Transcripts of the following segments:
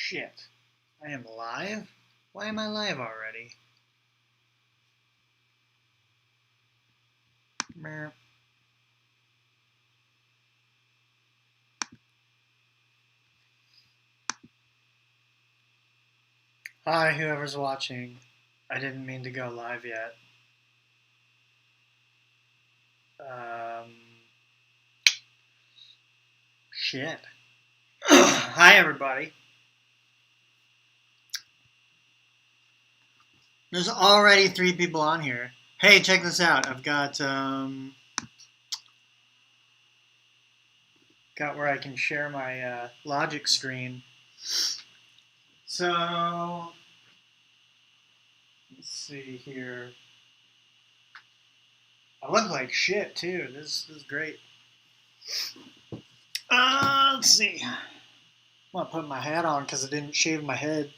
shit. I am live? Why am I live already? Meh. Hi, whoever's watching. I didn't mean to go live yet. Shit. Hi, everybody. There's already 3 people on here. Hey, check this out. I've got where I can share my Logic screen. So, let's see here. I look like shit too. This is great. Let's see. I'm gonna put my hat on because I didn't shave my head,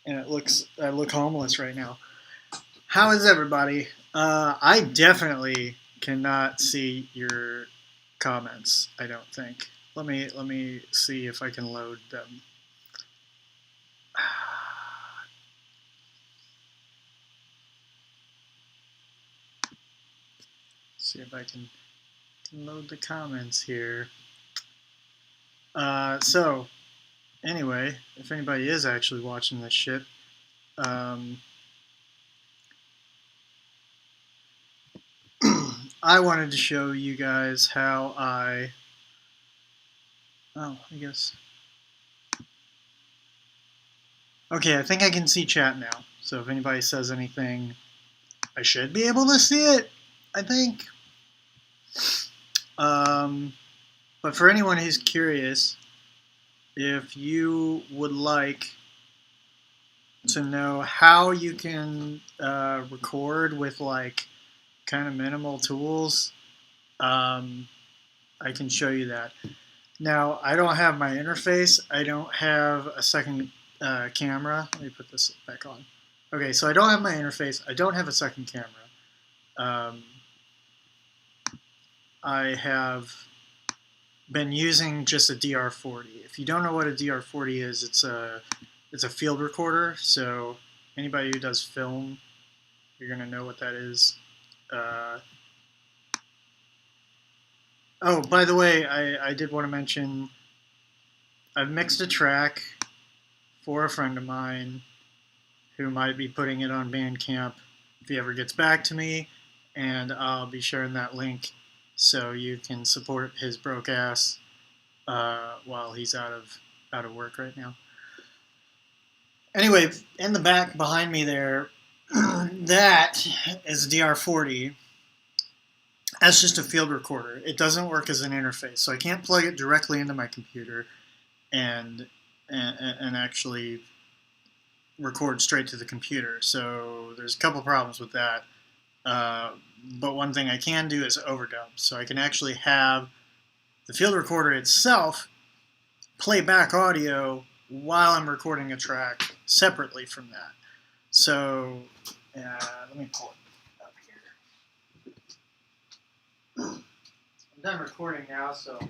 and I look homeless right now. How is everybody? I definitely cannot see your comments. I don't think. Let me see if I can load them. See if I can load the comments here. So, anyway, if anybody is actually watching this shit, I wanted to show you guys how I guess. Okay, I think I can see chat now. So if anybody says anything, I should be able to see it, I think. But for anyone who's curious, if you would like to know how you can record with like kind of minimal tools, I can show you that. Now, I don't have my interface. I don't have a second camera. Let me put this back on. Okay, so I don't have my interface. I don't have a second camera. I have been using just a DR40. If you don't know what a DR40 is, it's a field recorder. So anybody who does film, you're gonna know what that is. Oh, by the way, I did want to mention I've mixed a track for a friend of mine who might be putting it on Bandcamp if he ever gets back to me, and I'll be sharing that link so you can support his broke ass while he's out of work right now. Anyway, in the back behind me there, that is a DR40. That's just a field recorder. It doesn't work as an interface, so I can't plug it directly into my computer and actually record straight to the computer. So there's a couple problems with that. But one thing I can do is overdub. So I can actually have the field recorder itself play back audio while I'm recording a track separately from that. So let me pull it up here. I'm done recording now, so.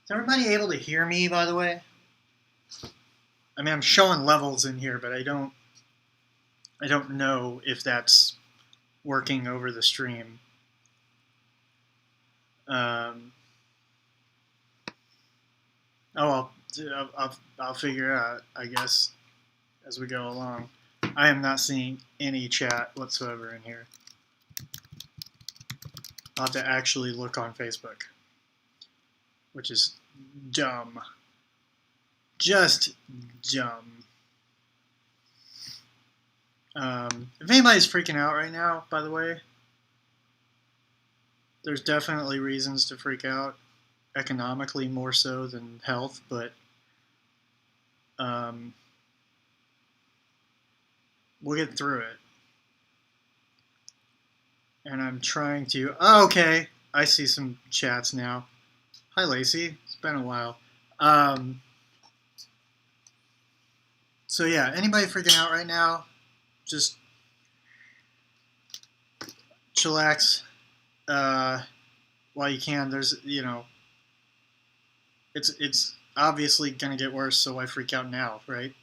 Is everybody able to hear me, by the way? I mean, I'm showing levels in here, but I don't know if that's working over the stream. I'll figure out, I guess, as we go along. I am not seeing any chat whatsoever in here. I'll have to actually look on Facebook, which is dumb. Just dumb. If anybody's freaking out right now, by the way, there's definitely reasons to freak out, economically more so than health, but we'll get through it. And I'm trying to... Oh, okay, I see some chats now. Hi, Lacey. It's been a while. So yeah, anybody freaking out right now, just chillax. while you can. There's, it's obviously going to get worse, so why freak out now, right?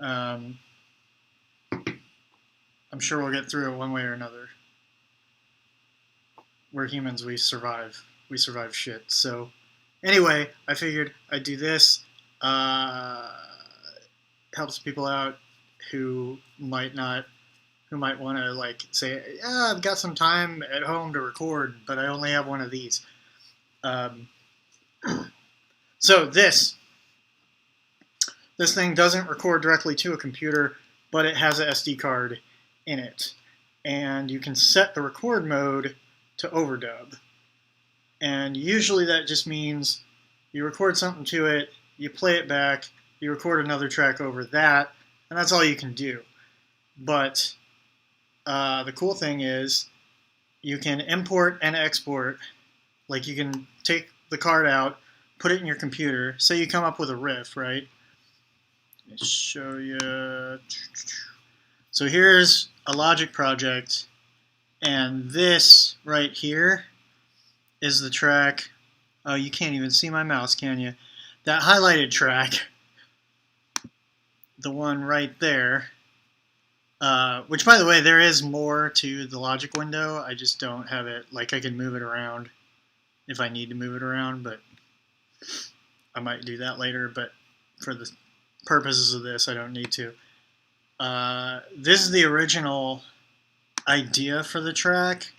I'm sure we'll get through it one way or another. We're humans, we survive. We survive shit. So anyway, I figured I'd do this. Helps people out who might want to like say, yeah, I've got some time at home to record, but I only have one of these. So this thing doesn't record directly to a computer, but it has an SD card in it. And you can set the record mode to overdub. And usually that just means you record something to it, you play it back, you record another track over that, and that's all you can do. But the cool thing is you can import and export. Like you can take the card out, put it in your computer, say you come up with a riff, right? Let me show you. So here's a Logic project, and this right here is the track. Oh, you can't even see my mouse, can you? That highlighted track, the one right there, which, by the way, there is more to the Logic window. I just don't have it. Like, I can move it around if I need to move it around, but I might do that later. But for the purposes of this, I don't need to. This is the original idea for the track,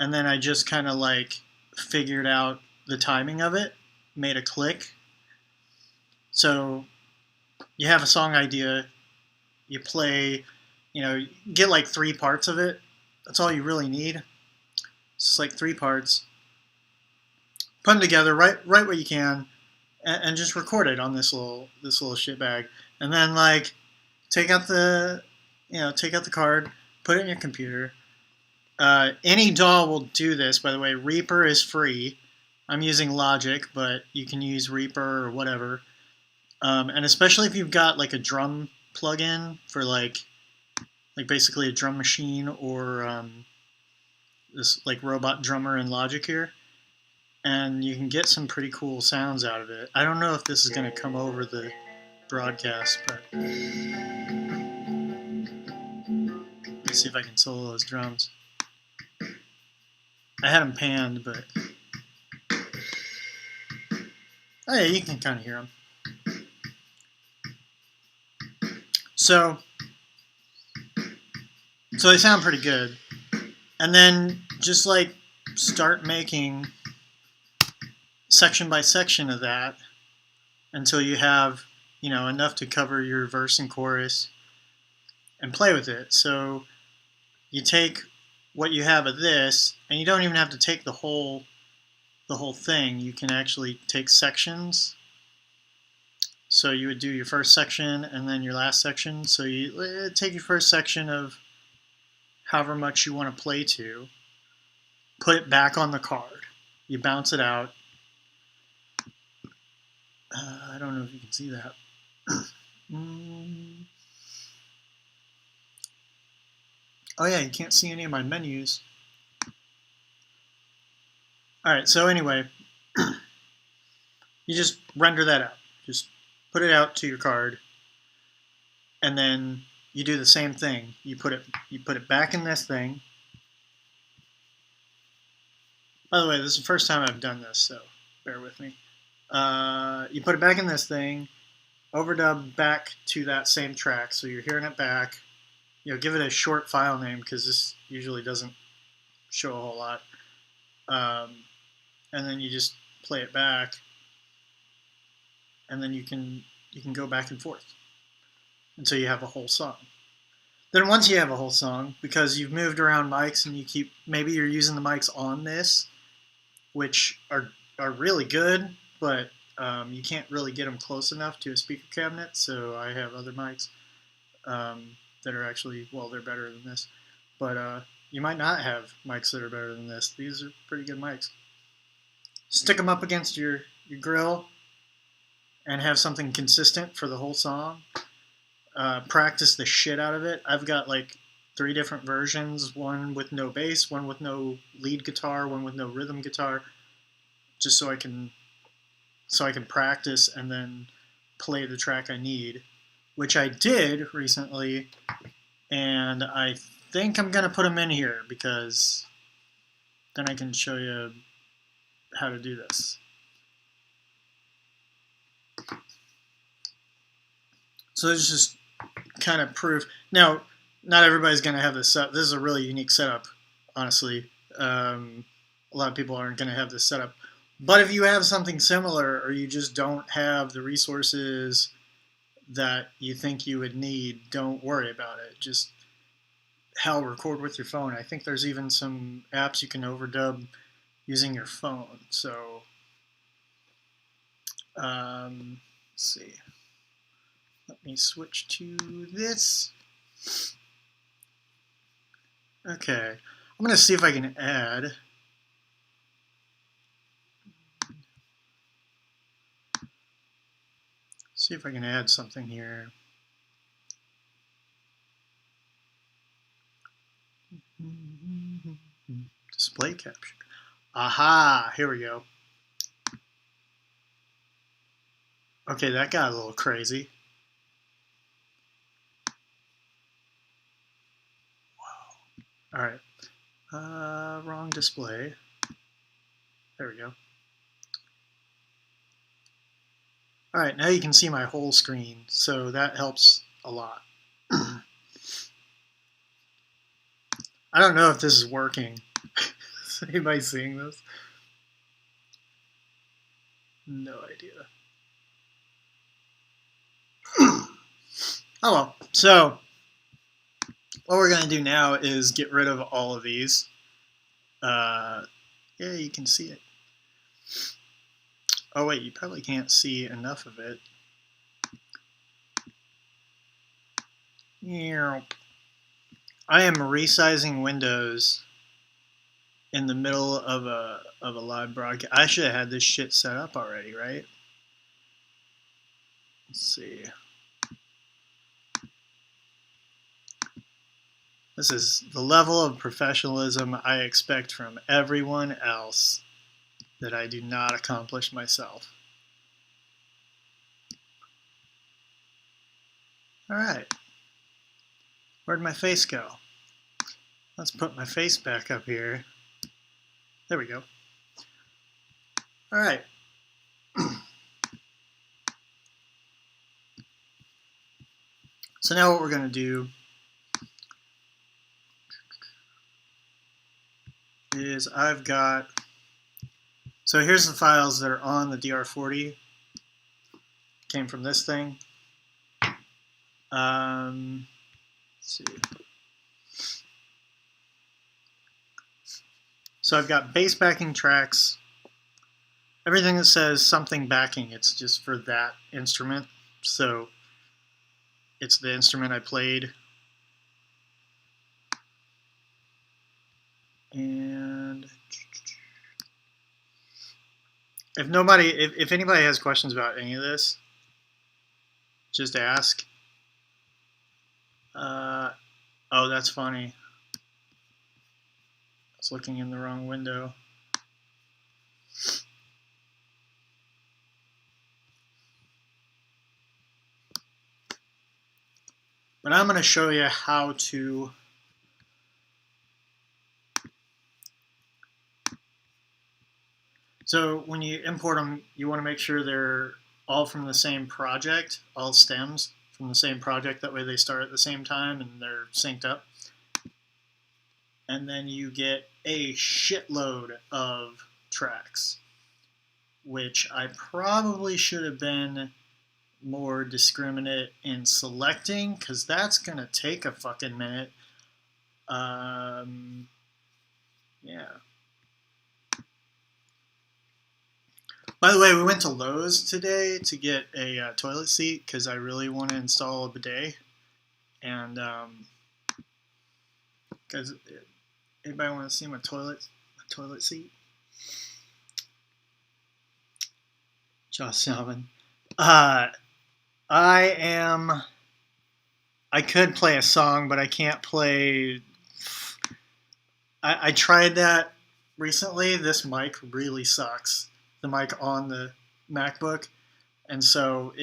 and then I just kind of like figured out the timing of it, made a click. So you have a song idea, you play, get like 3 parts of it. That's all you really need. It's just like 3 parts. Put them together, write what you can, and just record it on this little shitbag. And then like take out the card, put it in your computer. Any DAW will do this, by the way. Reaper is free. I'm using Logic, but you can use Reaper or whatever. And especially if you've got like a drum plugin for like basically a drum machine or this like robot drummer in Logic here, and you can get some pretty cool sounds out of it. I don't know if this is going to come over the broadcast, but let's see if I can solo those drums. I had them panned, but oh yeah, you can kind of hear them. So they sound pretty good. And then just like start making section by section of that until you have, enough to cover your verse and chorus and play with it. So you take what you have of this, and you don't even have to take the whole thing. You can actually take sections. So you would do your first section and then your last section. So you take your first section of however much you want to play to, put it back on the card. You bounce it out. I don't know if you can see that. Oh yeah, you can't see any of my menus. Alright, so anyway, you just render that out. Just put it out to your card, and then you do the same thing. You put it back in this thing. By the way, this is the first time I've done this, so bear with me. You put it back in this thing, overdub back to that same track, so you're hearing it back. Give it a short file name because this usually doesn't show a whole lot. And then you just play it back, and then you can go back and forth until you have a whole song. Then once you have a whole song, because you've moved around mics and maybe you're using the mics on this, which are really good, but you can't really get them close enough to a speaker cabinet, so I have other mics that are actually, they're better than this. But you might not have mics that are better than this. These are pretty good mics. Stick them up against your grill and have something consistent for the whole song. Practice the shit out of it. I've got like 3 different versions, one with no bass, one with no lead guitar, one with no rhythm guitar, just so I can practice and then play the track I need, which I did recently, and I think I'm gonna put them in here because then I can show you how to do this. So this is just kind of proof. Now, not everybody's going to have this set. This is a really unique setup, honestly. A lot of people aren't going to have this setup. But if you have something similar, or you just don't have the resources that you think you would need, don't worry about it. Just record with your phone. I think there's even some apps you can overdub using your phone. So, let's see. Let me switch to this. Okay, I'm going to see if I can add. See if I can add something here. Display capture. Aha, here we go. Okay, that got a little crazy. Wow. All right. Wrong display. There we go. All right, now you can see my whole screen, so that helps a lot. I don't know if this is working. Is anybody seeing this? No idea. Oh well. So what we're going to do now is get rid of all of these. Yeah, you can see it. Oh wait, you probably can't see enough of it. I am resizing windows in the middle of a live broadcast. I should have had this shit set up already, right? Let's see. This is the level of professionalism I expect from everyone else that I do not accomplish myself. All right. Where'd my face go? Let's put my face back up here. There we go. All right. So now what we're going to do is so here's the files that are on the DR40. Came from this thing. Let's see. So I've got bass backing tracks. Everything that says something backing, it's just for that instrument. So it's the instrument I played. And if anybody has questions about any of this, just ask. Oh, that's funny. I was looking in the wrong window. But I'm going to show you how to So when you import them, you want to make sure they're all from the same project, all stems from the same project. That way they start at the same time and they're synced up. And then you get a shitload of tracks, which I probably should have been more discriminate in selecting, because that's going to take a fucking minute. Yeah. By the way, we went to Lowe's today to get a toilet seat because I really want to install a bidet. And because anybody want to see my toilet seat? Josh Salmon. I I could play a song, but I can't play. I tried that recently. This mic really sucks. The mic on the MacBook, and so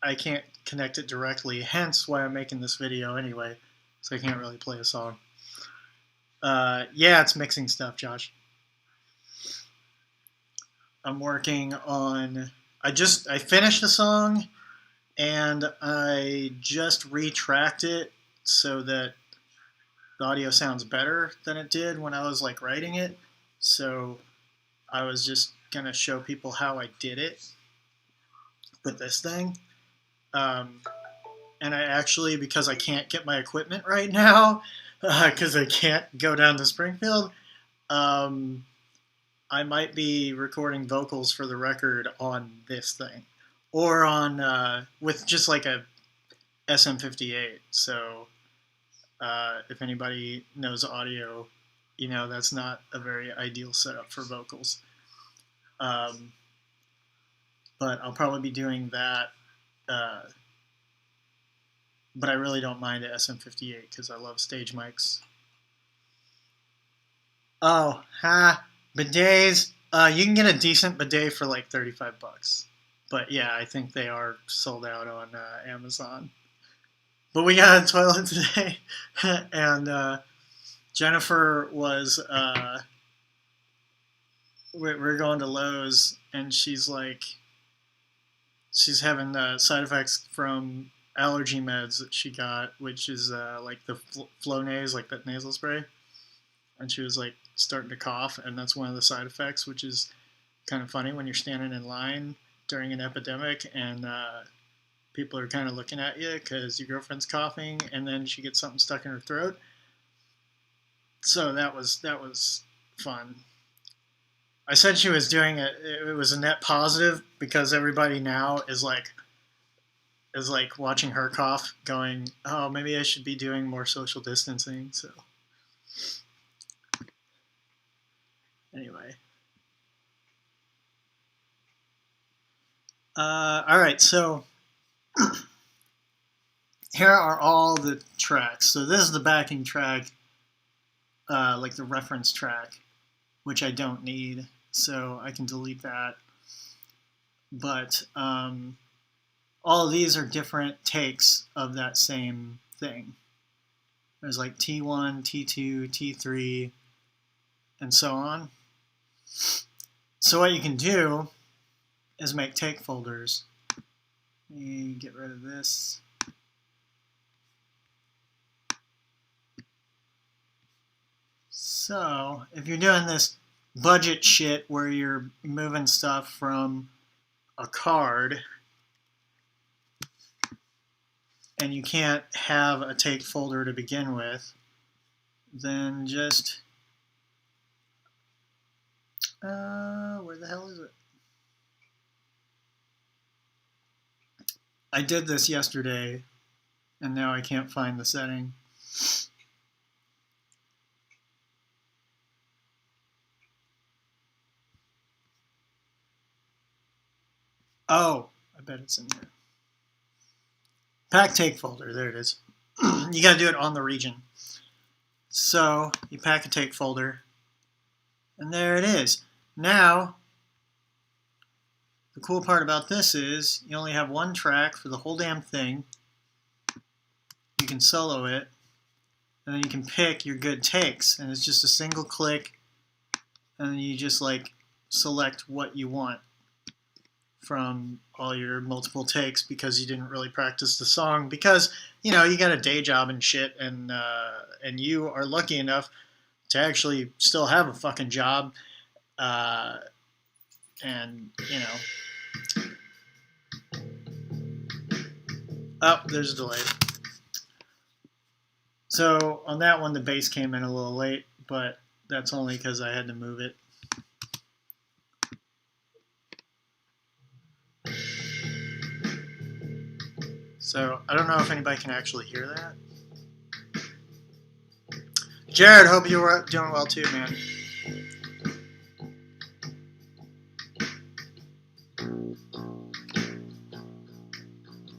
I can't connect it directly. Hence why I'm making this video anyway. So I can't really play a song. Yeah, it's mixing stuff, Josh. I'm working on. I finished the song, and I just retracked it so that the audio sounds better than it did when I was like writing it. So I was just gonna show people how I did it with this thing. And I actually, because I can't get my equipment right now, because I can't go down to Springfield, I might be recording vocals for the record on this thing, or on with just like a SM58. So if anybody knows audio, you know that's not a very ideal setup for vocals. But I'll probably be doing that. But I really don't mind a SM58 because I love stage mics. Oh, bidets. You can get a decent bidet for like $35. But yeah, I think they are sold out on Amazon. But we got a toilet today, and Jennifer was. We're going to Lowe's, and she's having side effects from allergy meds that she got, which is like the Flonase, like that nasal spray, and she was like starting to cough, and that's one of the side effects, which is kind of funny when you're standing in line during an epidemic and people are kind of looking at you because your girlfriend's coughing, and then she gets something stuck in her throat. So that was fun. I said she was doing it. It was a net positive because everybody now is like watching her cough, going, "Oh, maybe I should be doing more social distancing." So anyway, all right. So here are all the tracks. So this is the backing track, like the reference track, which I don't need, so I can delete that. But all of these are different takes of that same thing. There's like T1, T2, T3, and so on. So what you can do is make take folders. Let me get rid of this. So if you're doing this budget shit where you're moving stuff from a card and you can't have a take folder to begin with, then just where the hell is it? I did this yesterday and now I can't find the setting. Oh, I bet it's in there. Pack take folder, there it is. You gotta do it on the region. So you pack a take folder, and there it is. Now, the cool part about this is you only have one track for the whole damn thing. You can solo it, and then you can pick your good takes, and it's just a single click, and then you just like select what you want from all your multiple takes because you didn't really practice the song because you know you got a day job and shit, and you are lucky enough to actually still have a fucking job, and you know, oh, there's a delay. So on that one the bass came in a little late, but that's only because I had to move it. So I don't know if anybody can actually hear that. Jared, hope you were doing well too, man.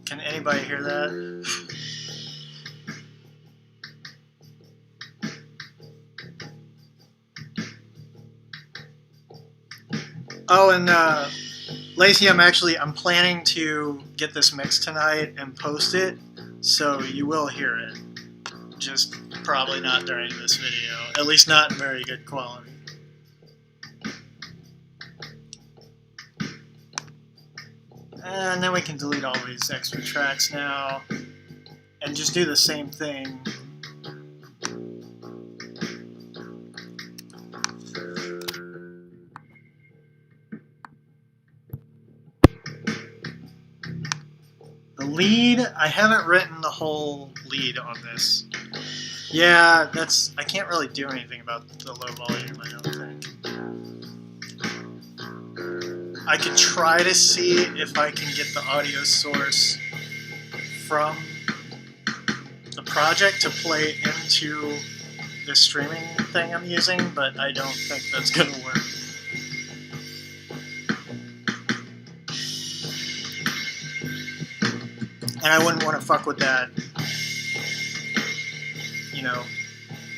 Can anybody hear that? Oh, and Lacey, I'm planning to get this mixed tonight and post it, so you will hear it. Just probably not during this video, at least not in very good quality. And then we can delete all these extra tracks now and just do the same thing. The lead, I haven't written the whole lead on this. Yeah, I can't really do anything about the low volume, I don't think. I could try to see if I can get the audio source from the project to play into the streaming thing I'm using, but I don't think that's going to work. And I wouldn't want to fuck with that, you know,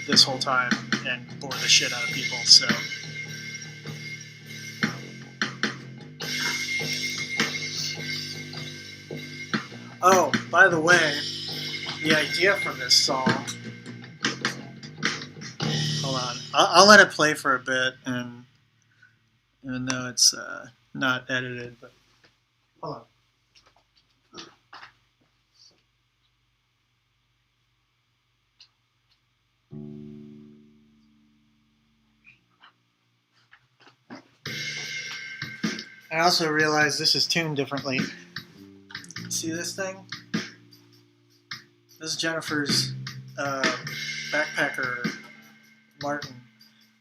this whole time and bore the shit out of people, so. Oh, by the way, the idea for this song. Hold on, I'll let it play for a bit, and even though it's not edited, but hold on. I also realized this is tuned differently. See this thing? This is Jennifer's backpacker Martin,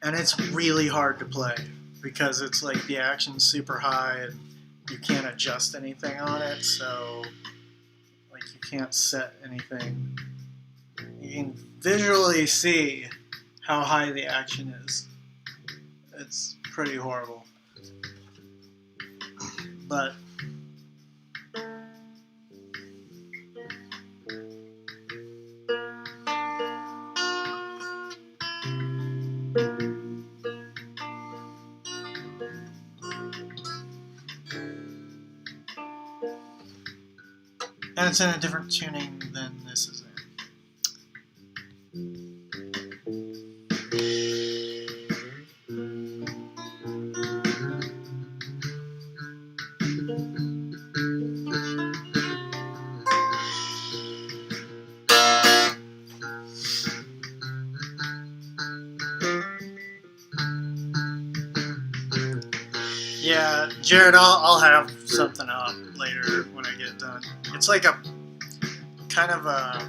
and it's really hard to play because it's like the action's super high and you can't adjust anything on it, so like you can't set anything. You can visually see how high the action is. It's pretty horrible. But and it's in a different tuning than this is in. Yeah, Jared, I'll have something up later when I get done. It's like a kind of a,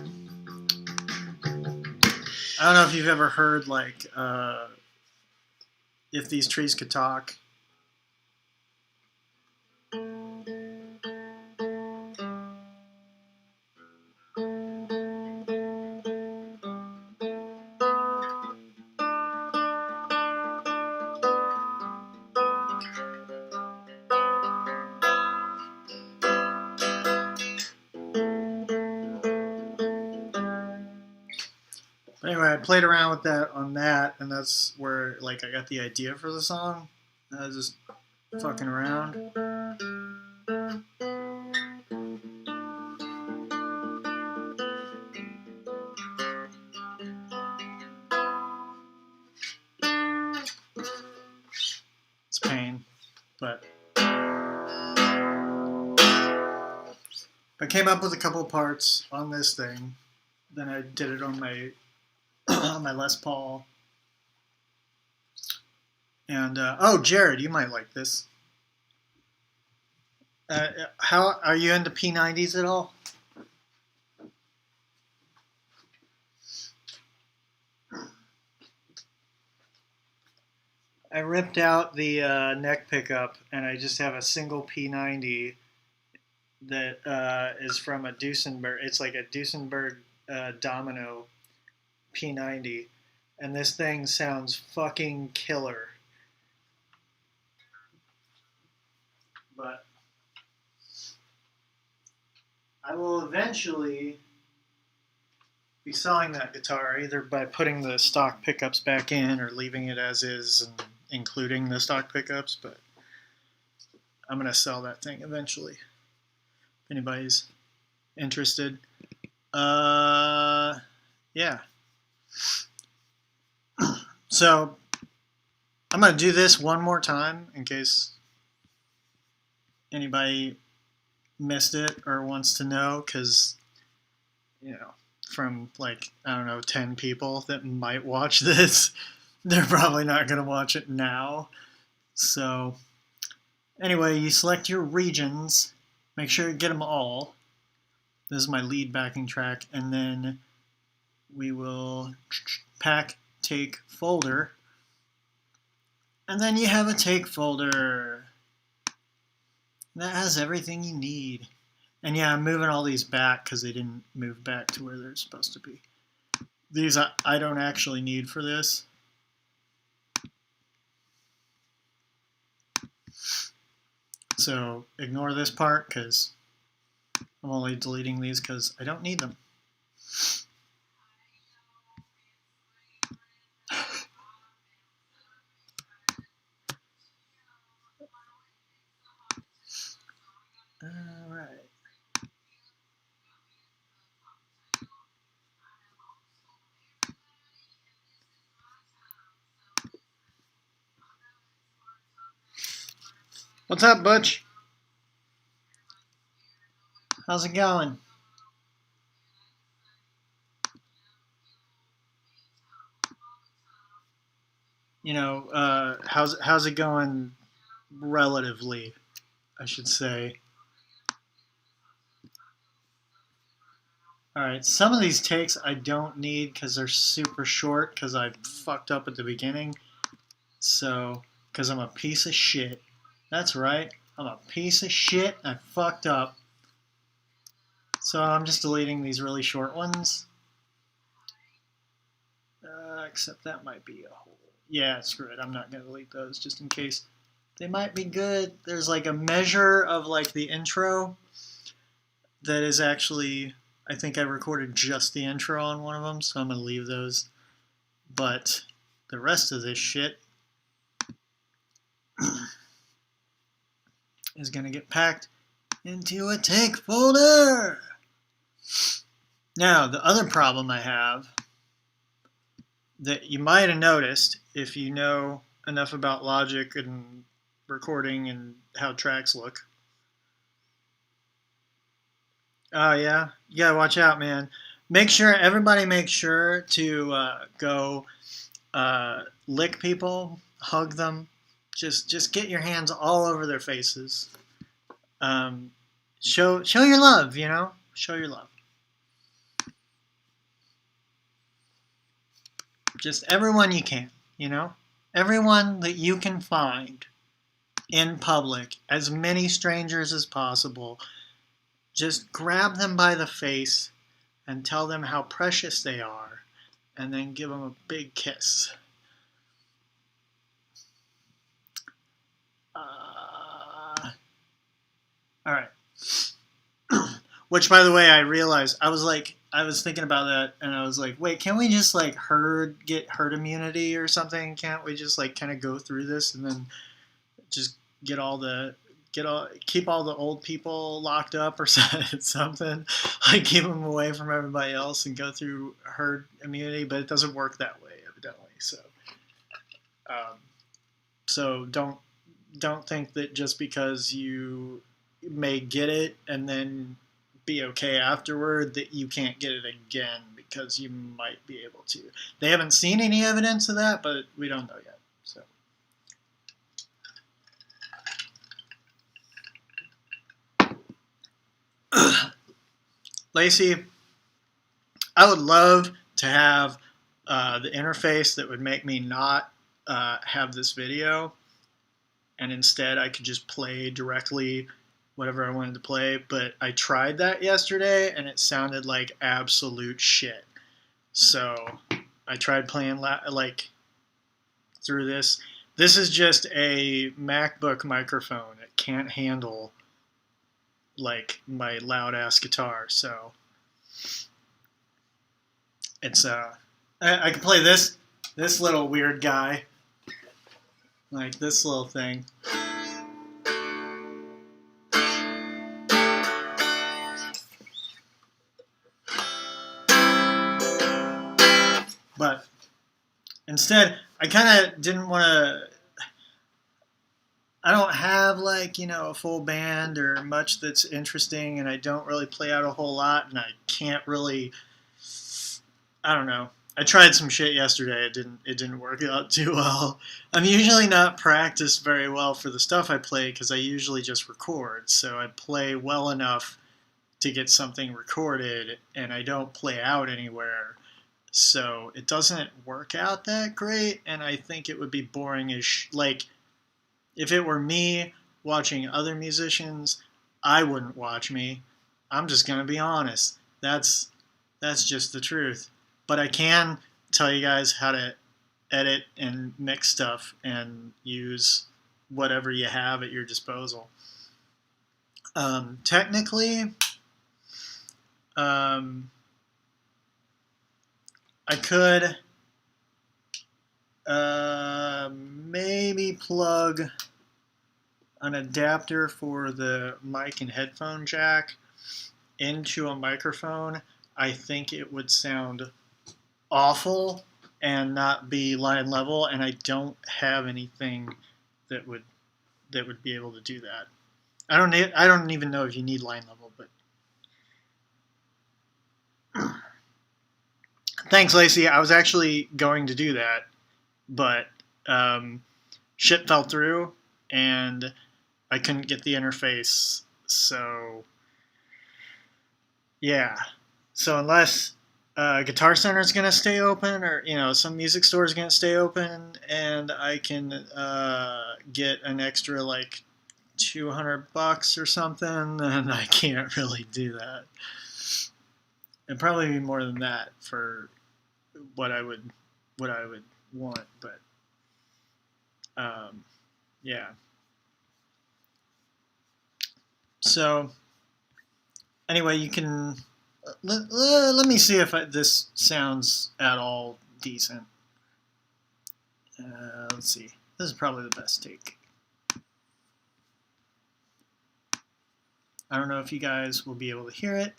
I don't know if you've ever heard like If These Trees Could Talk. Anyway, I played around with that on that, and that's where like I got the idea for the song. I was just fucking around. It's pain, but I came up with a couple of parts on this thing. Then I did it on my on my Les Paul. And oh, Jared, you might like this. How are you into P90s at all? I ripped out the neck pickup, and I just have a single P90 that is from a Duesenberg. It's like a Duesenberg Domino P90, and this thing sounds fucking killer. But I will eventually be selling that guitar either by putting the stock pickups back in or leaving it as is and including the stock pickups. But I'm gonna sell that thing eventually. If anybody's interested. Yeah. So I'm gonna do this one more time in case anybody missed it or wants to know, because from like, I don't know, 10 people that might watch this, they're probably not gonna watch it now. So anyway, you select your regions, make sure you get them all. This is my lead backing track, and then we will pack take folder, and then you have a take folder that has everything you need. And yeah, I'm moving all these back because they didn't move back to where they're supposed to be. These I don't actually need for this. So ignore this part because I'm only deleting these because I don't need them. All right. What's up, Butch? How's it going? How's it going relatively, I should say. Alright, some of these takes I don't need because they're super short because I fucked up at the beginning. So, because I'm a piece of shit. That's right, I'm a piece of shit. I fucked up. So I'm just deleting these really short ones. Except that might be a whole... Yeah, screw it. I'm not going to delete those just in case. They might be good. There's like a measure of like the intro that is actually... I think I recorded just the intro on one of them, so I'm going to leave those. But the rest of this shit is going to get packed into a take folder. Now, the other problem I have that you might have noticed if you know enough about Logic and recording and how tracks look. Oh yeah, you gotta watch out, man. Everybody make sure to go lick people, hug them, just get your hands all over their faces. Show your love, show your love. Just everyone you can, everyone that you can find in public, as many strangers as possible. Just grab them by the face and tell them how precious they are, and then give them a big kiss. All right. Which, by the way, I realized I was thinking about that, and I was like, wait, can't we just like get herd immunity or something? Can't we just like kind of go through this and then just keep all the old people locked up or something, like keep them away from everybody else and go through herd immunity? But it doesn't work that way, evidently. So don't think that just because you may get it and then be okay afterward that you can't get it again, because you might be able to. They haven't seen any evidence of that, but we don't know yet. So. Lacey, I would love to have the interface that would make me not have this video, and instead I could just play directly whatever I wanted to play. But I tried that yesterday and it sounded like absolute shit. So I tried playing like through this. This is just a MacBook microphone. It can't handle like my loud ass guitar. So it's I can play this little weird guy, like this little thing. But instead, I kind of didn't want to. I don't have like, a full band or much that's interesting, and I don't really play out a whole lot, and I can't really. I don't know. I tried some shit yesterday. It didn't work out too well. I'm usually not practiced very well for the stuff I play because I usually just record. So I play well enough to get something recorded, and I don't play out anywhere. So it doesn't work out that great, and I think it would be boring as like if it were me watching other musicians, I wouldn't watch me. I'm just gonna be honest. That's just the truth. But I can tell you guys how to edit and mix stuff and use whatever you have at your disposal. Technically, I could maybe plug an adapter for the mic and headphone jack into a microphone. I think it would sound awful and not be line level, and I don't have anything that would be able to do that. I don't even know if you need line level, but thanks, Lacey. I was actually going to do that, but shit fell through, and I couldn't get the interface. So yeah. So unless Guitar Center is going to stay open, or some music store is going to stay open, and I can get an extra like $200 or something, then I can't really do that. It'd probably be more than that for what I would want, but yeah. So anyway, you can let me see if this sounds at all decent. Let's see. This is probably the best take. I don't know if you guys will be able to hear it.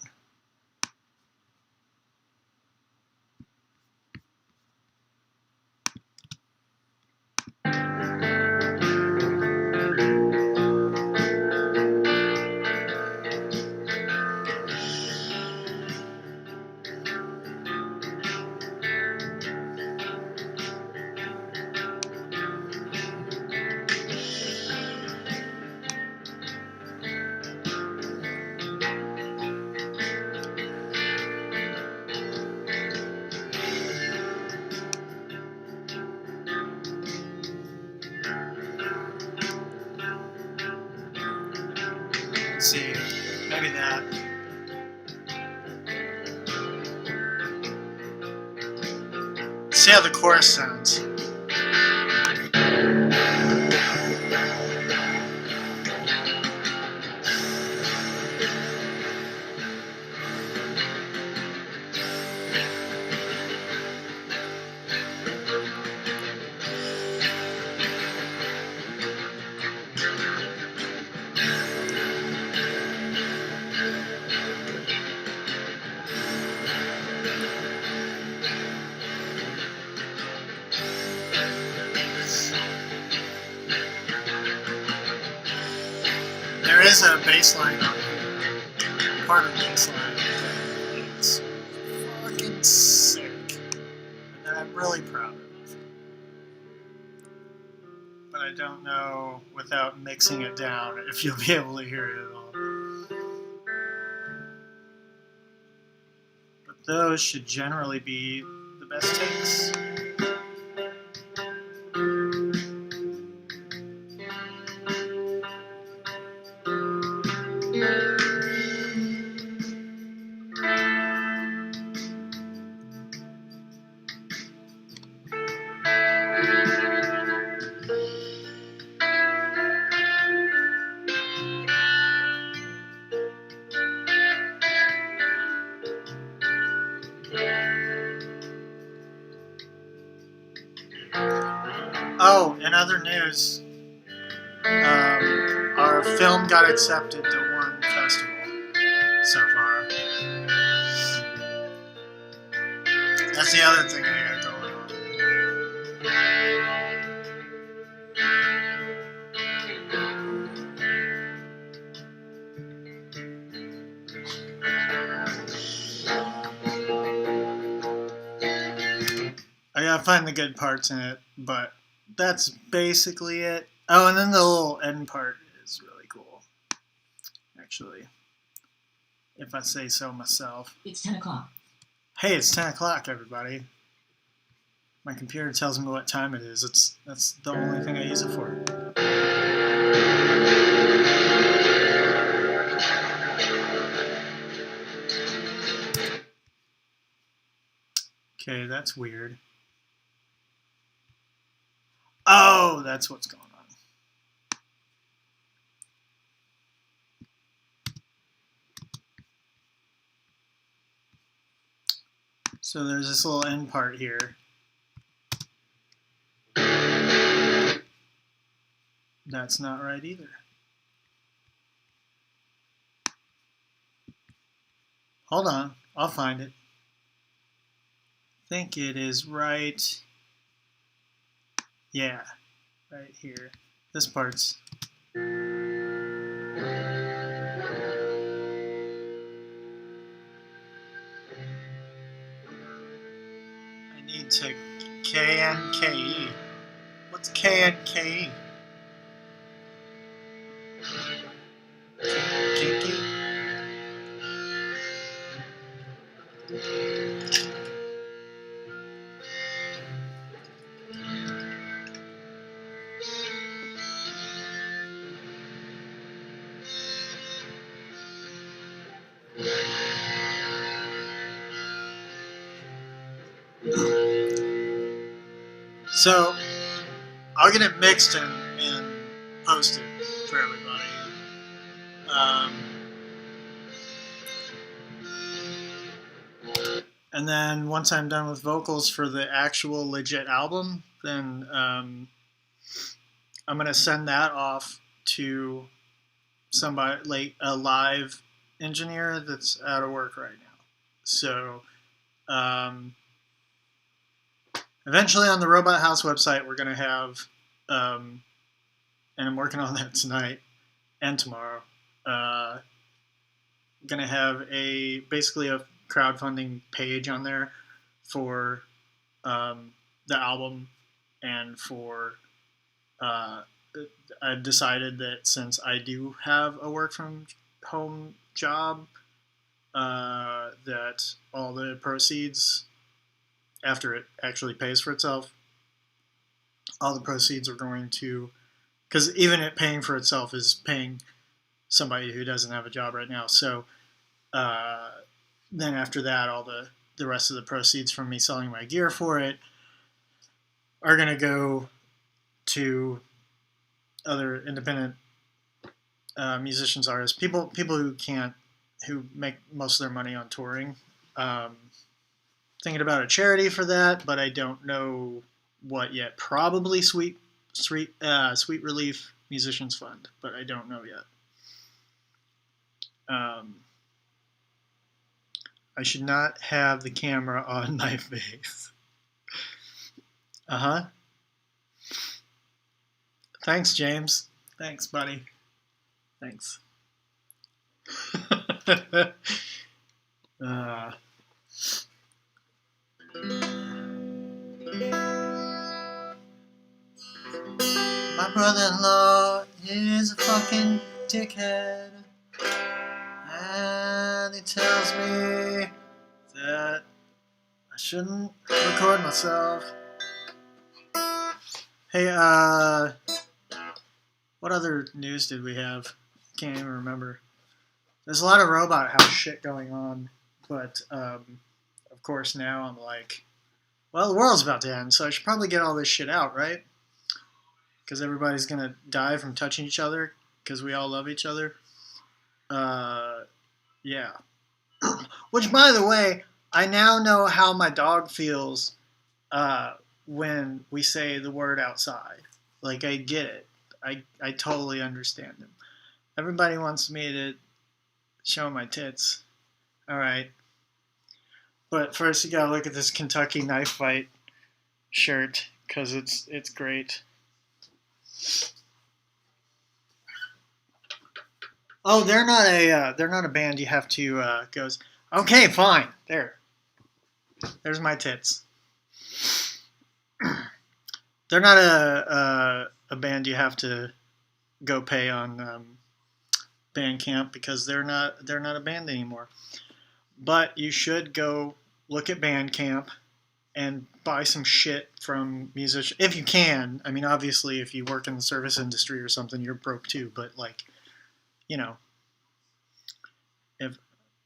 Let's see, maybe that. See how the chorus sounds. There is a bass line on here. Part of the bass line that is fucking sick. And that I'm really proud of. But I don't know, without mixing it down, if you'll be able to hear it at all. But those should generally be the best takes. Oh, in other news, our film got accepted to one festival so far. That's the other thing I got going. gotta find the good parts in it, but that's basically it. Oh, and then the little end part is really cool, actually, if I say so myself. It's 10 o'clock. Hey, it's 10 o'clock, everybody. My computer tells me what time it is. That's the only thing I use it for. Okay, that's weird. Oh, that's what's going on. So there's this little end part here. That's not right either. Hold on, I'll find it. I think it is right. Yeah, right here. This part's. I need to KNKE. What's KNKE? Kinky? So I'll get it mixed and posted for everybody. And then once I'm done with vocals for the actual legit album, then I'm gonna send that off to somebody, like a live engineer that's out of work right now. So eventually on the Robot House website, we're gonna have, and I'm working on that tonight and tomorrow. Gonna have basically a crowdfunding page on there for the album, and for I've decided that since I do have a work from home job, that all the proceeds, after it actually pays for itself, all the proceeds are going to, because even it paying for itself is paying somebody who doesn't have a job right now. So then after that, all the rest of the proceeds from me selling my gear for it are going to go to other independent musicians, artists, people who make most of their money on touring. Thinking about a charity for that, but I don't know what yet. Probably Sweet Relief Musicians Fund, but I don't know yet. I should not have the camera on my face. Thanks, James. Thanks, buddy. Thanks. My brother-in-law is a fucking dickhead, and he tells me that I shouldn't record myself. Hey, what other news did we have? Can't even remember. There's a lot of Robot House shit going on, but of course now I'm like, well, the world's about to end, so I should probably get all this shit out, right? Because everybody's gonna die from touching each other, because we all love each other. Yeah. Which, by the way, I now know how my dog feels when we say the word outside. Like, I get it. I totally understand him. Everybody wants me to show my tits. Alright. But first you gotta look at this Kentucky Knife Fight shirt, because it's great. Oh, they're not a band you have to goes. Okay, fine. There's my tits. they're not a band you have to go pay on Bandcamp because they're not a band anymore. But you should go look at Bandcamp and buy some shit from musicians if you can. I mean, obviously, if you work in the service industry or something, you're broke too. But like, you know, if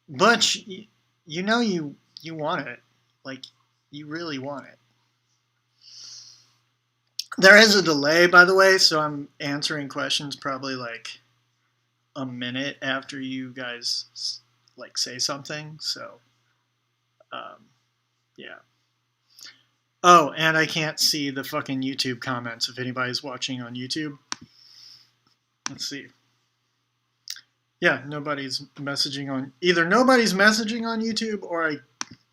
but you know you want it, like you really want it. There is a delay, by the way, so I'm answering questions probably like a minute after you guys like say something. So, um, yeah. Oh, and I can't see the fucking YouTube comments if anybody's watching on YouTube. Let's see. Yeah, nobody's messaging on either. Nobody's messaging on YouTube, or I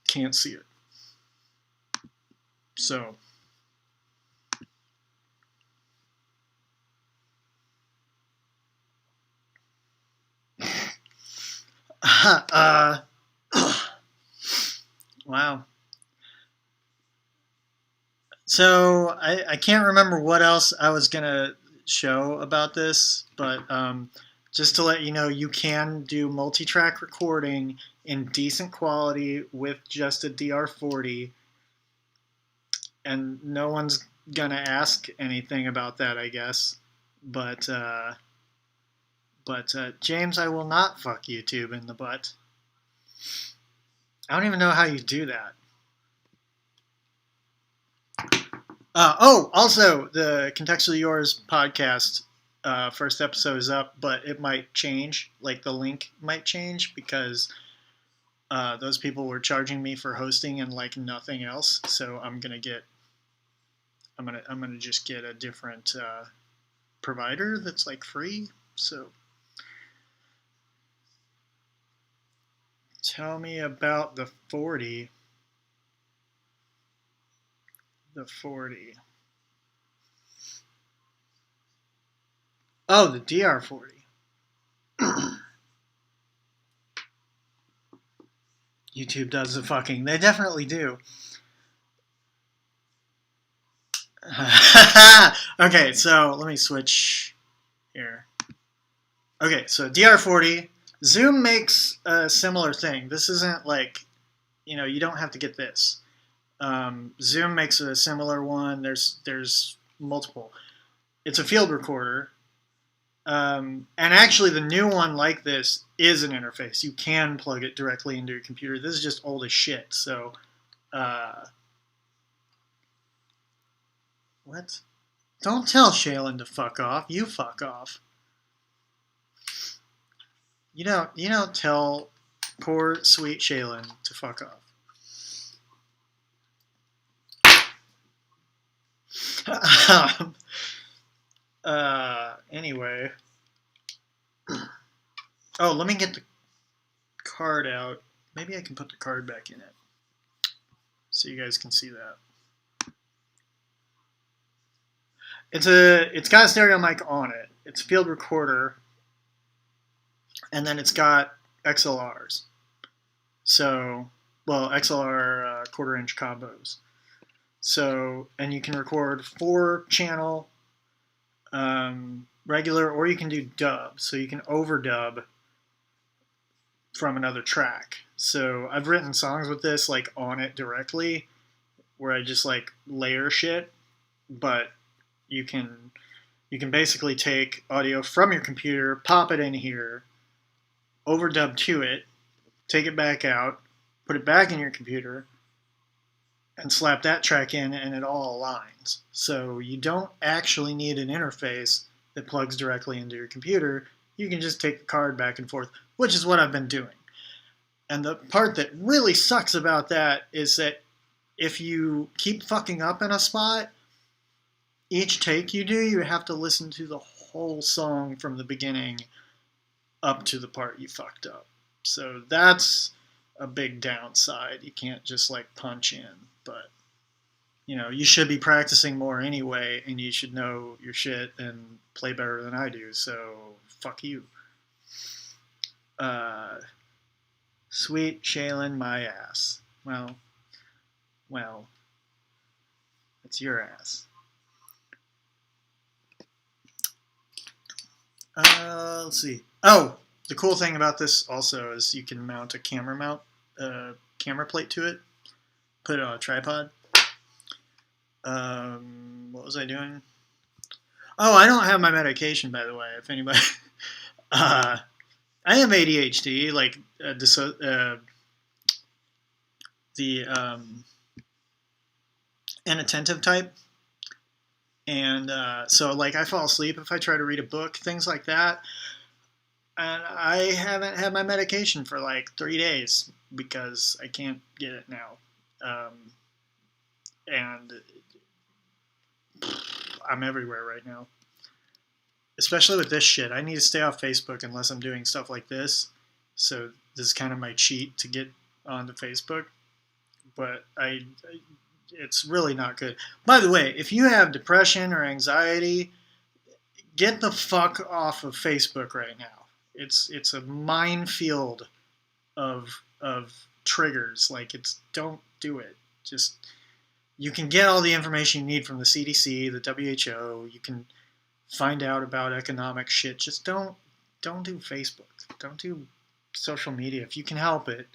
can't see it. So, wow. So I can't remember what else I was gonna show about this, but just to let you know, you can do multi-track recording in decent quality with just a DR40, and no one's gonna ask anything about that, I guess. But James, I will not fuck YouTube in the butt. I don't even know how you do that. Also, the Contextually Yours podcast first episode is up, but it might change. Like the link might change because those people were charging me for hosting and like nothing else. So I'm gonna just get a different provider that's like free. So tell me about the 40. The 40. Oh, the DR40. YouTube does the fucking. They definitely do. Okay, so let me switch here. Okay, so DR40. Zoom makes a similar thing. This isn't like, you don't have to get this. Zoom makes a similar one. There's multiple. It's a field recorder. And actually, the new one like this is an interface. You can plug it directly into your computer. This is just old as shit. So, what? Don't tell Shaylin to fuck off. You fuck off. You don't tell poor sweet Shaylin to fuck off. Anyway. Oh, let me get the card out. Maybe I can put the card back in it so you guys can see that. It's got a stereo mic on it. It's a field recorder, and then it's got XLRs. So, well, XLR quarter-inch combos. So, and you can record 4-channel regular, or you can do dub. So you can overdub from another track. So I've written songs with this like on it directly, where I just like layer shit. But you can basically take audio from your computer, pop it in here, overdub to it, take it back out, put it back in your computer, and slap that track in, and it all aligns. So you don't actually need an interface that plugs directly into your computer. You can just take the card back and forth, which is what I've been doing. And the part that really sucks about that is that if you keep fucking up in a spot, each take you do, you have to listen to the whole song from the beginning up to the part you fucked up. So that's a big downside. You can't just like punch in, but you should be practicing more anyway, and you should know your shit and play better than I do. So fuck you. Sweet Shaylin, my ass. Well, It's your ass. Let's see. Oh, the cool thing about this also is you can mount a camera plate to it. Put it on a tripod. What was I doing? Oh, I don't have my medication, by the way. If anybody, I have ADHD, like the inattentive type, and so like I fall asleep if I try to read a book, things like that. And I haven't had my medication for like 3 days because I can't get it now, and I'm everywhere right now. Especially with this shit, I need to stay off Facebook unless I'm doing stuff like this. So this is kind of my cheat to get onto Facebook. But it's really not good. By the way, if you have depression or anxiety, get the fuck off of Facebook right now. It's a minefield of triggers. Like don't do it. Just you can get all the information you need from the CDC, the WHO. You can find out about economic shit. Just don't do Facebook. Don't do social media. If you can help it,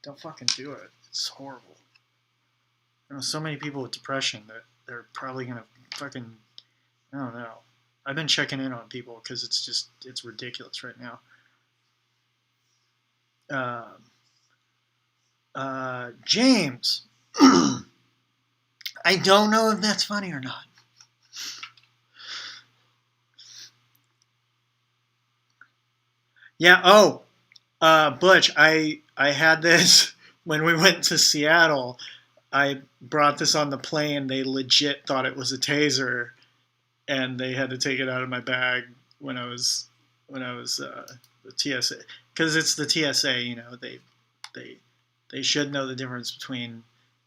don't fucking do it. It's horrible. I know so many people with depression that they're probably gonna fucking, I don't know. I've been checking in on people because it's ridiculous right now. James, I don't know if that's funny or not. Yeah. Oh, Butch, I had this when we went to Seattle. I brought this on the plane. They legit thought it was a taser, and they had to take it out of my bag when I was the TSA, because it's the TSA. You know, they should know the difference between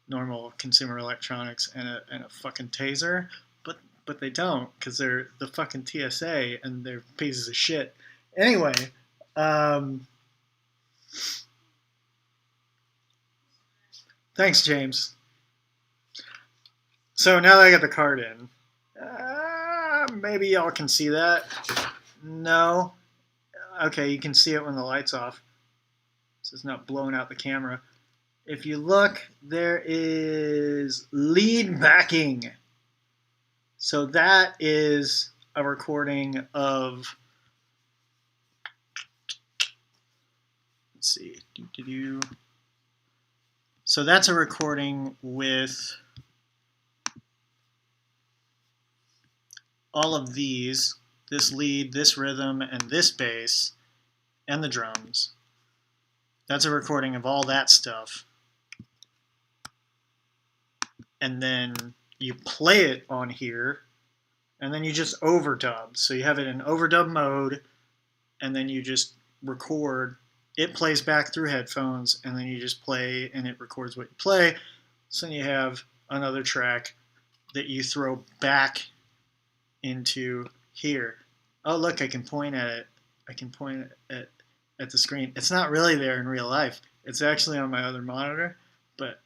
normal consumer electronics and a fucking taser, but they don't, because they're the fucking TSA and they're pieces of shit. Anyway. Thanks, James. So now that I got the card in, maybe y'all can see that. No. Okay, you can see it when the light's off. So it's not blowing out the camera. If you look, there is lead backing. So that is a recording of, let's see, so that's a recording with all of these, this lead, this rhythm, and this bass, and the drums. That's a recording of all that stuff. And then you play it on here, and then you just overdub. So you have it in overdub mode, and then you just record. It plays back through headphones, and then you just play, and it records what you play. So then you have another track that you throw back into here. Oh, look, I can point at it. I can point at the screen. It's not really there in real life. It's actually on my other monitor, but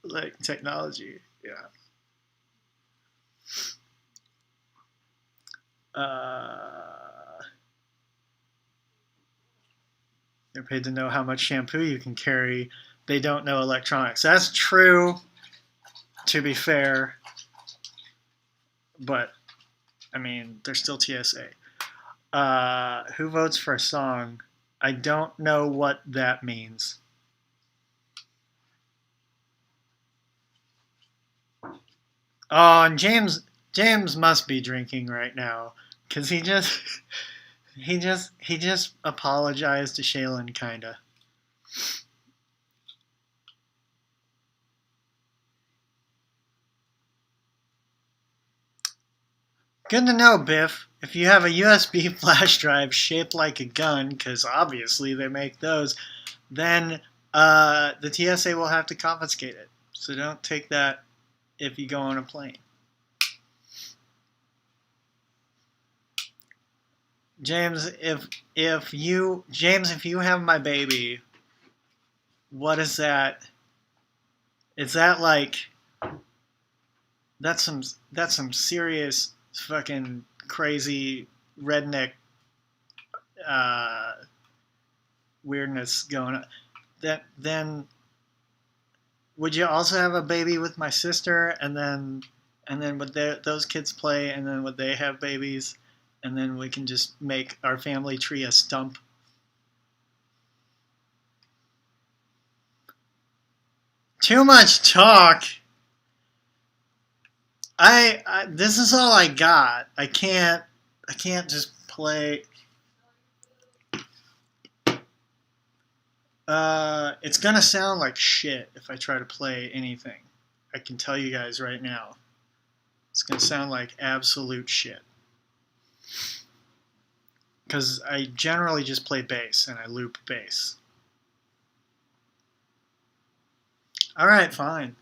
like technology, yeah. They're paid to know how much shampoo you can carry. They don't know electronics. That's true, to be fair. But, I mean, they're still TSA. Who votes for a song? I don't know what that means. Oh, and James must be drinking right now, because he just apologized to Shaylin, kinda. Good to know, Biff. If you have a USB flash drive shaped like a gun, because obviously they make those, then the TSA will have to confiscate it. So don't take that if you go on a plane. James, if you have my baby, what is that? Is that like that's some serious fucking crazy redneck weirdness going on. Then would you also have a baby with my sister, and then would those kids play, and then would they have babies, and then we can just make our family tree a stump? Too much talk. This is all I got. I can't just play. It's gonna sound like shit if I try to play anything. I can tell you guys right now. It's gonna sound like absolute shit. Because I generally just play bass and I loop bass. Alright, fine.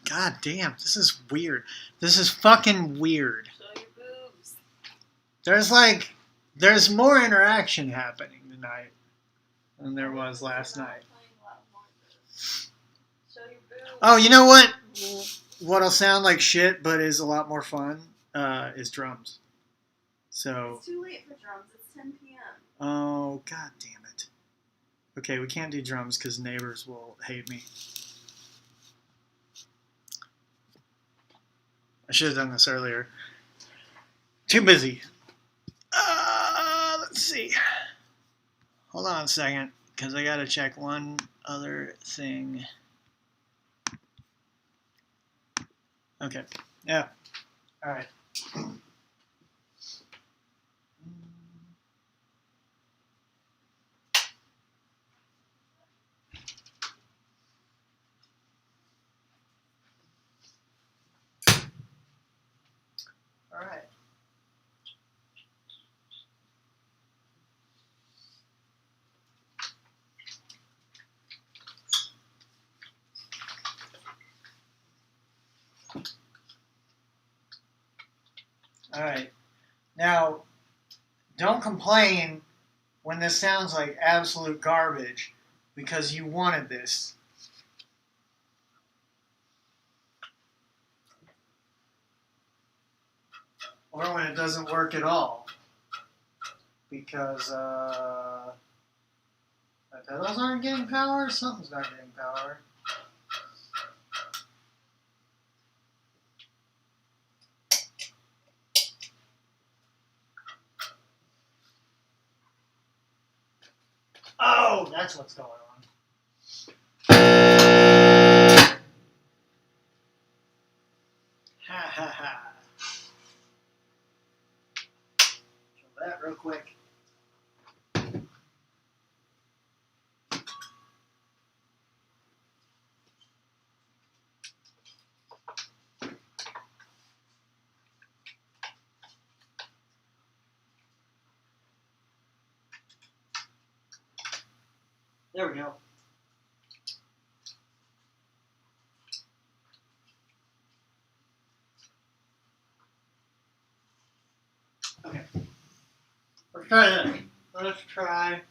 God damn, this is weird. This is fucking weird. Show your boobs. There's more interaction happening tonight than there was last night. Show your boobs. Oh, you know what? What'll sound like shit but is a lot more fun is drums. So. It's too late for drums. It's 10 p.m. Oh, god damn it. Okay, we can't do drums because neighbors will hate me. I should have done this earlier. Too busy. Let's see. Hold on a second, because I gotta check one other thing. Okay. Yeah. All right. All right. All right. Now, don't complain when this sounds like absolute garbage because you wanted this. Or when it doesn't work at all. Because my pedals aren't getting power, something's not getting power. Oh, that's what's going on. Ha ha ha. Show that real quick. There we go. Okay. Let's try this. Let's try.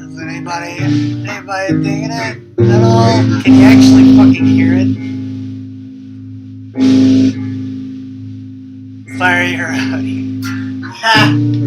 Is anybody digging it at all? Can you actually fucking hear it? Fire your howdy. Ha!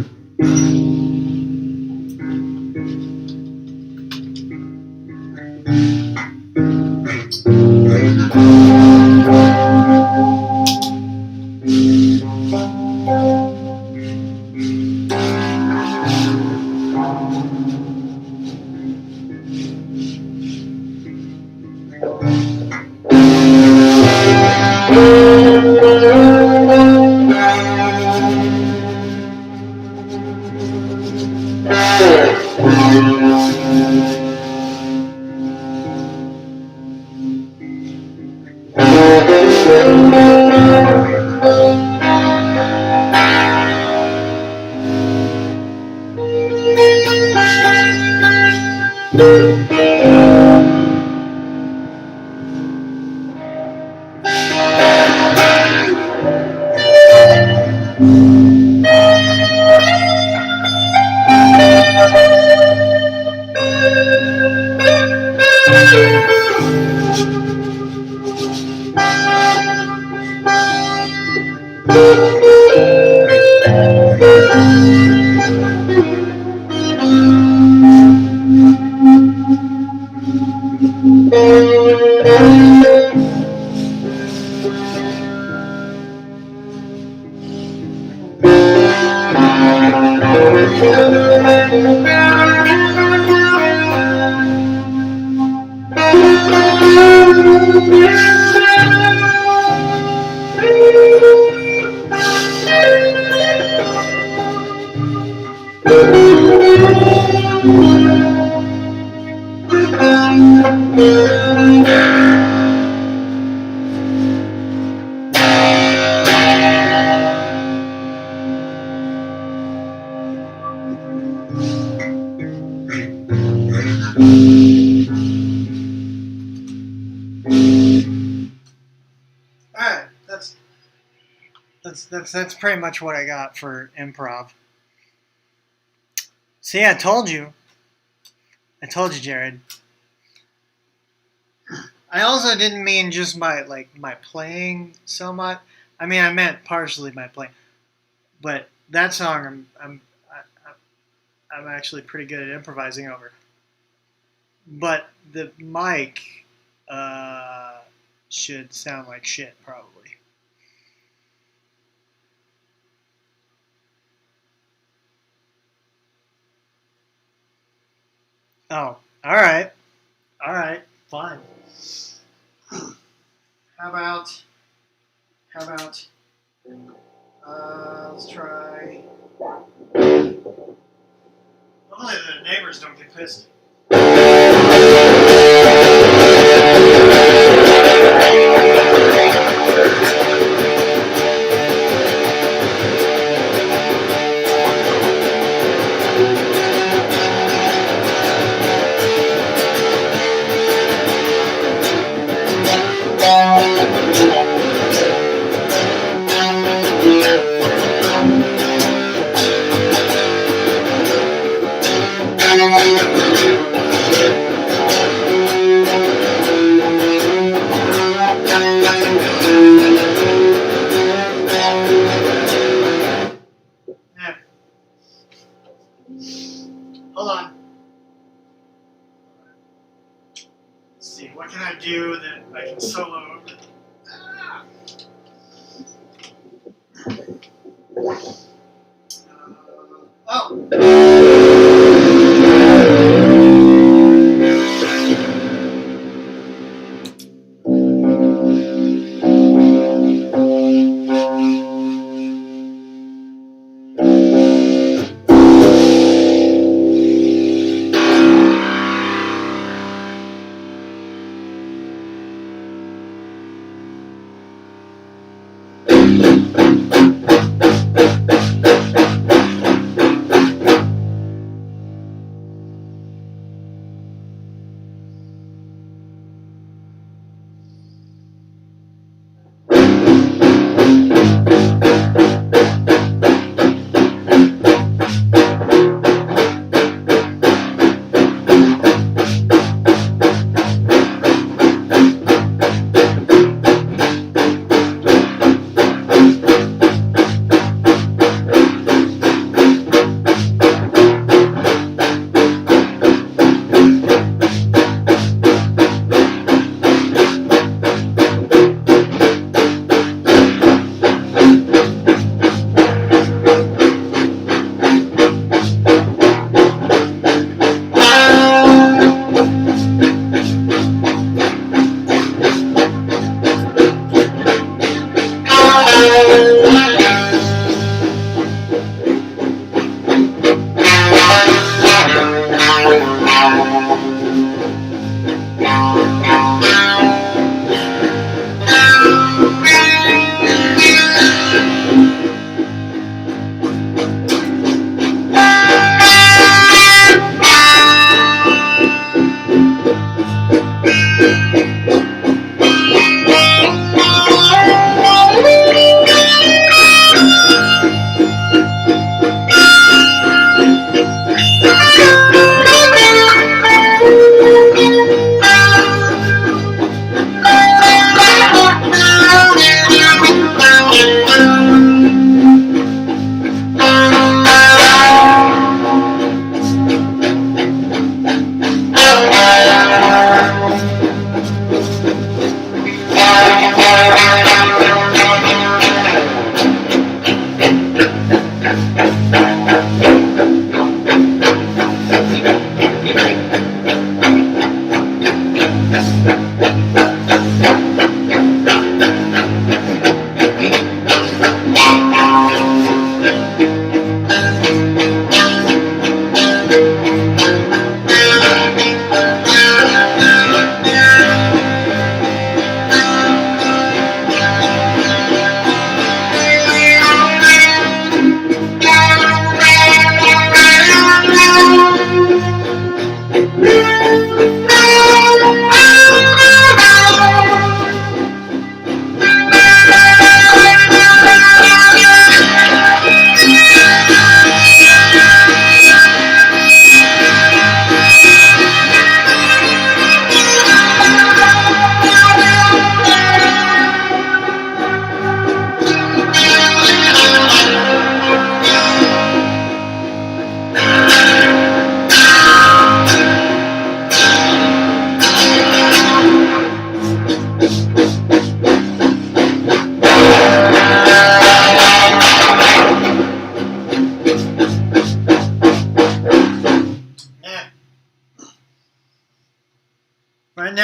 That's pretty much what I got for improv. See, I told you, Jared. I also didn't mean just my playing so much. I mean, I meant partially my playing, but that song I'm actually pretty good at improvising over. But the mic should sound like shit, probably. Oh, all right, fine. How about let's try. Hopefully the neighbors don't get pissed. Hold on. Let's see, what can I do that I can solo over?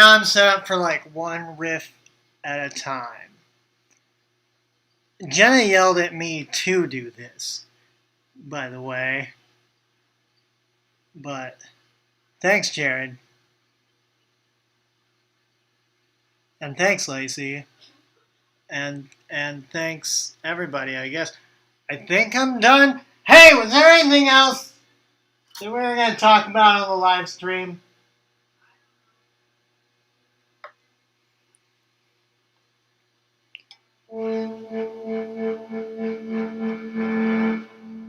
now I'm set up for like one riff at a time. Jenna yelled at me to do this, by the way. But thanks, Jared. And thanks, Lacey. And thanks, everybody, I guess. I think I'm done. Hey, was there anything else that we were going to talk about on the live stream?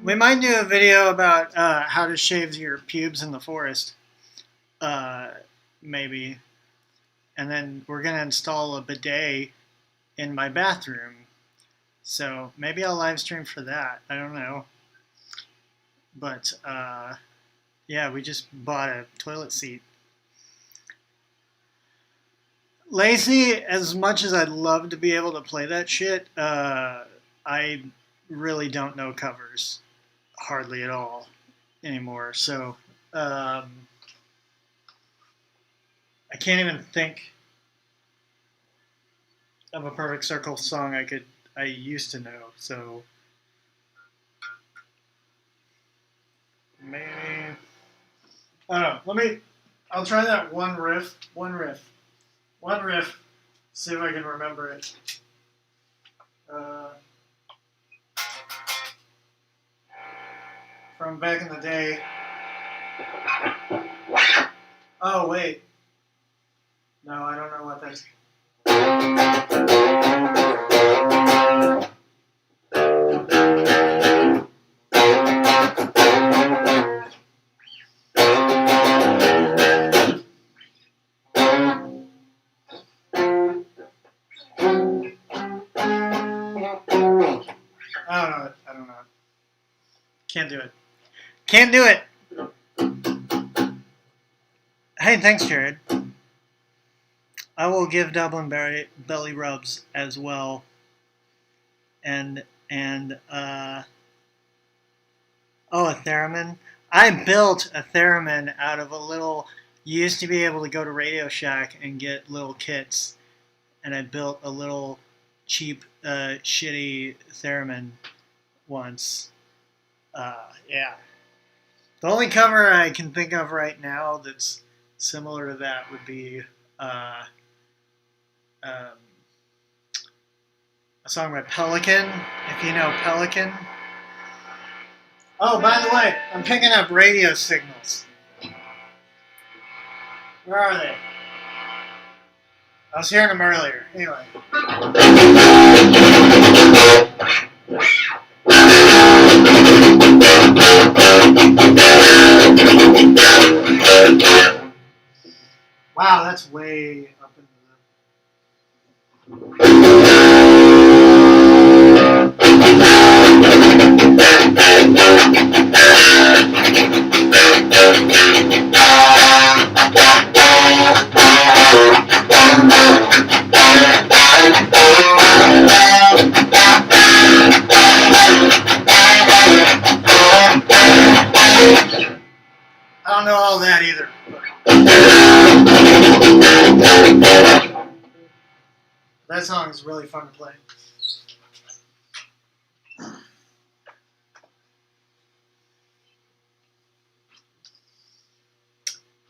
We might do a video about how to shave your pubes in the forest, maybe. And then we're going to install a bidet in my bathroom. So maybe I'll live stream for that. I don't know. But, yeah, we just bought a toilet seat. Lacey, as much as I'd love to be able to play that shit, I really don't know covers hardly at all anymore. So I can't even think of a Perfect Circle song I used to know. So maybe, I don't know. I'll try that one riff. See if I can remember it. From back in the day. Oh, wait. No, I don't know what that's. I don't know. Can't do it. Can't do it. Hey, thanks, Jared. I will give Dublin belly rubs as well. And oh, a theremin. I built a theremin out of a little. You used to be able to go to Radio Shack and get little kits, and I built a little cheap, shitty theremin once. Yeah. The only cover I can think of right now that's similar to that would be a song by Pelican, if you know Pelican. Oh, by the way, I'm picking up radio signals. Where are they? I was hearing them earlier. Anyway. Wow, that's way up into I don't know all that either. That song is really fun to play.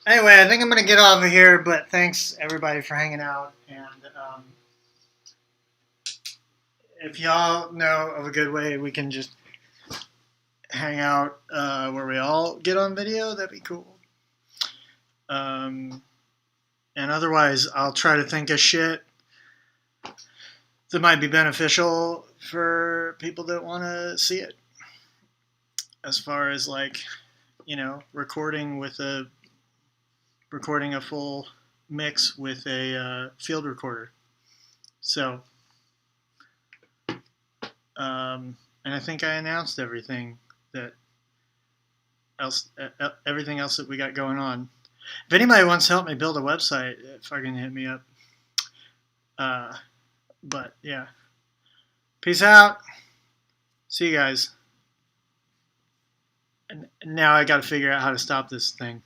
Anyway, I think I'm going to get off of here, but thanks everybody for hanging out. And if y'all know of a good way we can just hang out where we all get on video, that'd be cool. And otherwise, I'll try to think of shit that might be beneficial for people that want to see it. As far as like, you know, recording a full mix with a field recorder. So, and I think I announced everything else that we got going on. If anybody wants to help me build a website, fucking hit me up. But yeah, peace out. See you guys. And now I got to figure out how to stop this thing.